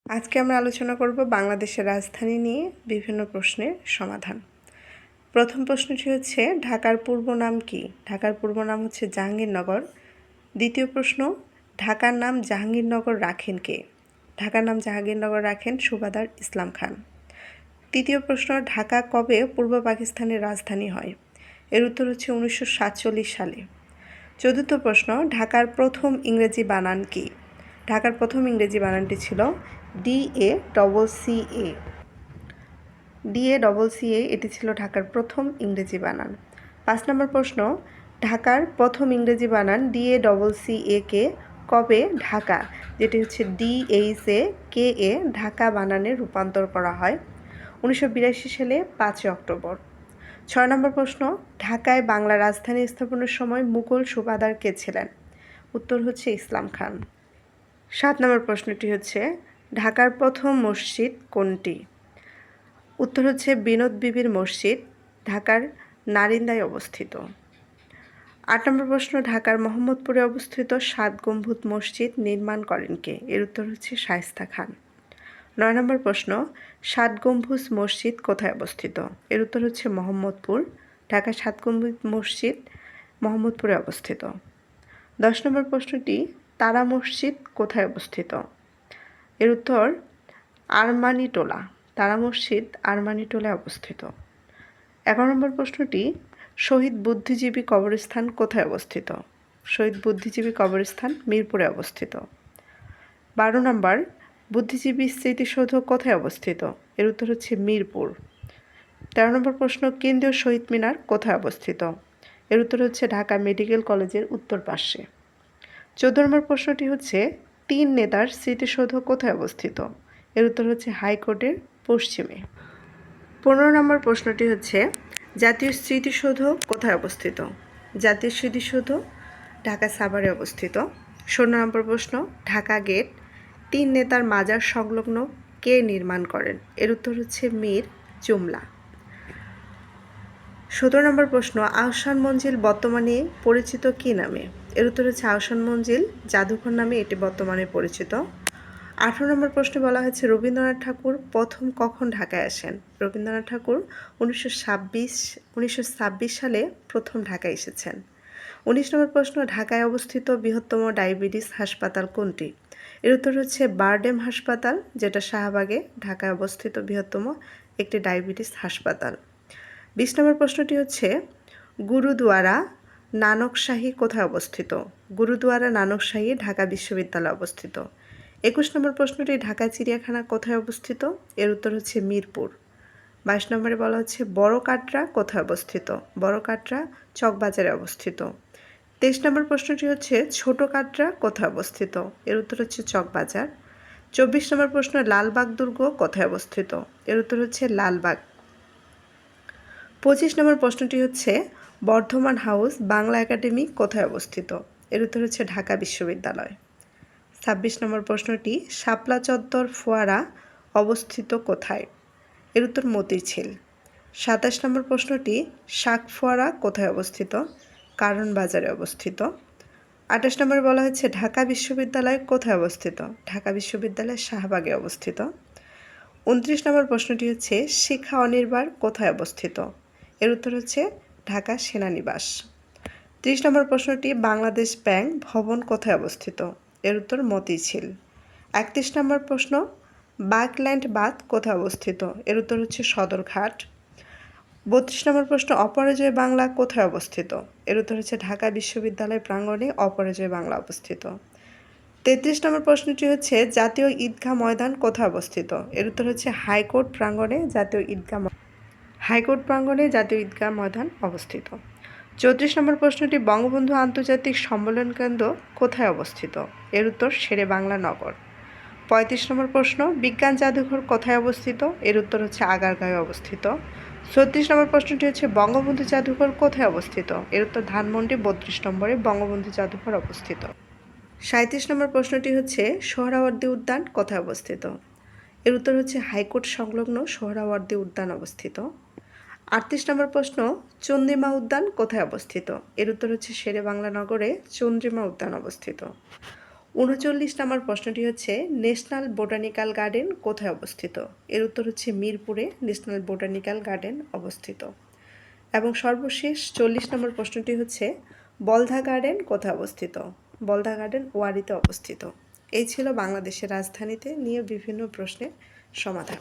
আজকে আমরা আলোচনা করব বাংলাদেশের রাজধানী নিয়ে বিভিন্ন প্রশ্নের সমাধান। প্রথম প্রশ্নটি হচ্ছে ঢাকার পূর্ব নাম কি? ঢাকার পূর্ব নাম হচ্ছে জাহাঙ্গীরনগর। দ্বিতীয় প্রশ্ন, ঢাকার নাম জাহাঙ্গীরনগর রাখেন কে? ঢাকার নাম জাহাঙ্গীরনগর রাখেন সুবাদার ইসলাম খান। তৃতীয় প্রশ্ন, ঢাকা কবে পূর্ব পাকিস্তানের রাজধানী হয়? এর উত্তর হচ্ছে 1947 সালে। চতুর্থ প্রশ্ন, ঢাকার প্রথম ইংরেজি বানান কি? ঢাকার প্রথম ইংরেজি বানানটি ছিল DACCA। DACCA এটি ছিল ঢাকার প্রথম ইংরেজি বানান। 5 নম্বর প্রশ্ন, ঢাকার প্রথম ইংরেজি বানান DACCA কে কবে ঢাকা, যেটি হচ্ছে DHAKA, ঢাকা বানানে রূপান্তর করা হয়? 1982 সালে 5 অক্টোবর। 6 নম্বর প্রশ্ন, ঢাকায় বাংলা রাজধানী স্থাপনের সময় মুঘল সুবাদার কে ছিলেন? উত্তর হচ্ছে ইসলাম খান। 7 নম্বর প্রশ্নটি হচ্ছে ঢাকার প্রথম মসজিদ কোনটি? উত্তর হচ্ছে বিনোদ বিবির মসজিদ, ঢাকার নারিন্দায় অবস্থিত। 8 নম্বর প্রশ্ন, ঢাকার মোহাম্মদপুরে অবস্থিত 7 গম্বুজ মসজিদ নির্মাণ করেন কে? এর উত্তর হচ্ছে শায়েস্তা খান। 9 নম্বর প্রশ্ন, 7 গম্বুজ মসজিদ কোথায় অবস্থিত? এর উত্তর হচ্ছে মোহাম্মদপুর। ঢাকার 7 গম্বুজ মসজিদ মোহাম্মদপুরে অবস্থিত। 10 নম্বর প্রশ্নটি, তারা মসজিদ কোথায় অবস্থিত? এর উত্তর আরমানিটোলা। তারা মসজিদ আরমানিটোলায় অবস্থিত। 11 নম্বর প্রশ্নটি, শহীদ বুদ্ধিজীবী কবরস্থান কোথায় অবস্থিত? শহীদ বুদ্ধিজীবী কবরস্থান মিরপুরে অবস্থিত। 12 নম্বর, বুদ্ধিজীবী স্মৃতিসৌধ কোথায় অবস্থিত? এর উত্তর হচ্ছে মিরপুর। 13 নম্বর প্রশ্ন, কেন্দ্রীয় শহীদ মিনার কোথায় অবস্থিত? এর উত্তর হচ্ছে ঢাকা মেডিকেল কলেজের উত্তর পাশে। 14 নম্বর প্রশ্নটি হচ্ছে 3 নেতার স্মৃতিসৌধ কোথায় অবস্থিত? এর উত্তর হচ্ছে হাইকোর্টের পশ্চিমে। 15 নম্বর প্রশ্নটি হচ্ছে জাতীয় স্মৃতিসৌধ কোথায় অবস্থিত? জাতীয় স্মৃতিসৌধ ঢাকা সাভারে অবস্থিত। 16 নম্বর প্রশ্ন, ঢাকা গেট 3 নেতার মাজার সংলগ্ন কে নির্মাণ করেন? এর উত্তর হচ্ছে মীর জুমলা। 17 নম্বর প্রশ্ন, আহসান মঞ্জিল বর্তমানে পরিচিত কী নামে? এর উত্তর হচ্ছে আহসান মঞ্জিল জাদুঘর নামে এটি বর্তমানে পরিচিত। 18 নম্বর প্রশ্নে বলা হয়েছে রবীন্দ্রনাথ ঠাকুর প্রথম কখন ঢাকায় আসেন? রবীন্দ্রনাথ ঠাকুর 1926 সালে প্রথম ঢাকায় এসেছেন। 19 নম্বর প্রশ্ন, ঢাকায় অবস্থিত বৃহত্তম ডায়াবেটিস হাসপাতাল কোনটি? এর উত্তর হচ্ছে বারডেম হাসপাতাল, যেটা শাহবাগে ঢাকায় অবস্থিত বৃহত্তম একটি ডায়াবেটিস হাসপাতাল। 20 নম্বর প্রশ্নটি হচ্ছে গুরুদুয়ারা নানকশাহী কোথায় অবস্থিত? গুরুদুয়ারা নানকশাহী ঢাকা বিশ্ববিদ্যালয়ে অবস্থিত। 21 নম্বর প্রশ্নটি, ঢাকা চিড়িয়াখানা কোথায় অবস্থিত? এর উত্তর হচ্ছে মিরপুর। 22 নম্বরে বলা হচ্ছে বড় কাটরা কোথায় অবস্থিত? বড় কাটরা চকবাজারে অবস্থিত। 23 নম্বর প্রশ্নটি হচ্ছে ছোট কাটরা কোথায় অবস্থিত? এর উত্তর হচ্ছে চকবাজার। 24 নম্বর প্রশ্ন, লালবাগ দুর্গ কোথায় অবস্থিত? এর উত্তর হচ্ছে লালবাগ। 25 নম্বর প্রশ্নটি হচ্ছে বর্ধমান হাউস বাংলা একাডেমি কোথায় অবস্থিত? এর উত্তর হচ্ছে ঢাকা বিশ্ববিদ্যালয়। 26 নম্বর প্রশ্নটি, শাপলা চত্বর ফোয়ারা অবস্থিত কোথায়? এর উত্তর মতিঝিল। 27 নম্বর প্রশ্নটি, শাক ফোয়ারা কোথায় অবস্থিত? কারণ বাজারে অবস্থিত। 28 নম্বরে বলা হয়েছে ঢাকা বিশ্ববিদ্যালয় কোথায় অবস্থিত? ঢাকা বিশ্ববিদ্যালয় শাহবাগে অবস্থিত। 29 নম্বর প্রশ্নটি হচ্ছে শিক্ষা অনির্বাণ কোথায় অবস্থিত? এর উত্তর হচ্ছে ঢাকা সেনানিবাস। 30 নম্বর প্রশ্নটি, বাংলাদেশ ব্যাংক ভবন কোথায় অবস্থিত? এর উত্তর মতিঝিল। 31 নম্বর প্রশ্ন, বাকল্যান্ড বাঁধ কোথায় অবস্থিত? এর উত্তর হচ্ছে সদরঘাট। 32 নম্বর প্রশ্ন, অপরাজয় বাংলা কোথায় অবস্থিত? এর উত্তর হচ্ছে ঢাকা বিশ্ববিদ্যালয় প্রাঙ্গণে অপরাজয় বাংলা অবস্থিত। 33 নম্বর প্রশ্নটি হচ্ছে জাতীয় ঈদগাহ ময়দান কোথায় অবস্থিত? এর উত্তর হচ্ছে হাইকোর্ট প্রাঙ্গণে জাতীয় ঈদগাহ ময়দান অবস্থিত। 34 নম্বর প্রশ্নটি, বঙ্গবন্ধু আন্তর্জাতিক সম্মেলন কেন্দ্র কোথায় অবস্থিত? এর উত্তর শেরেবাংলা নগর। 35 নম্বর প্রশ্ন, বিজ্ঞান জাদুঘর কোথায় অবস্থিত? এর উত্তর হচ্ছে আগারগাঁয়ে অবস্থিত। 36 নম্বর প্রশ্নটি হচ্ছে বঙ্গবন্ধু জাদুঘর কোথায় অবস্থিত? এর উত্তর ধানমন্ডি 32 নম্বরে বঙ্গবন্ধু জাদুঘর অবস্থিত। 37 নম্বর প্রশ্নটি হচ্ছে সোহরাওয়ার্দী উদ্যান কোথায় অবস্থিত? এর উত্তর হচ্ছে হাইকোর্ট সংলগ্ন সোহরাওয়ার্দী উদ্যান অবস্থিত। 38 নম্বর প্রশ্ন, চন্দ্রিমা উদ্যান কোথায় অবস্থিত? এর উত্তর হচ্ছে শেরেবাংলা নগরে চন্দ্রিমা উদ্যান অবস্থিত। 39 নম্বর প্রশ্নটি হচ্ছে ন্যাশনাল বোটানিক্যাল গার্ডেন কোথায় অবস্থিত? এর উত্তর হচ্ছে মিরপুরে ন্যাশনাল বোটানিক্যাল গার্ডেন অবস্থিত। এবং সর্বশেষ 40 নম্বর প্রশ্নটি হচ্ছে বলধা গার্ডেন কোথায় অবস্থিত? বলধা গার্ডেন ওয়ারীতে অবস্থিত। এই ছিল বাংলাদেশের রাজধানীতে নিয়ে বিভিন্ন প্রশ্নের সমাধান।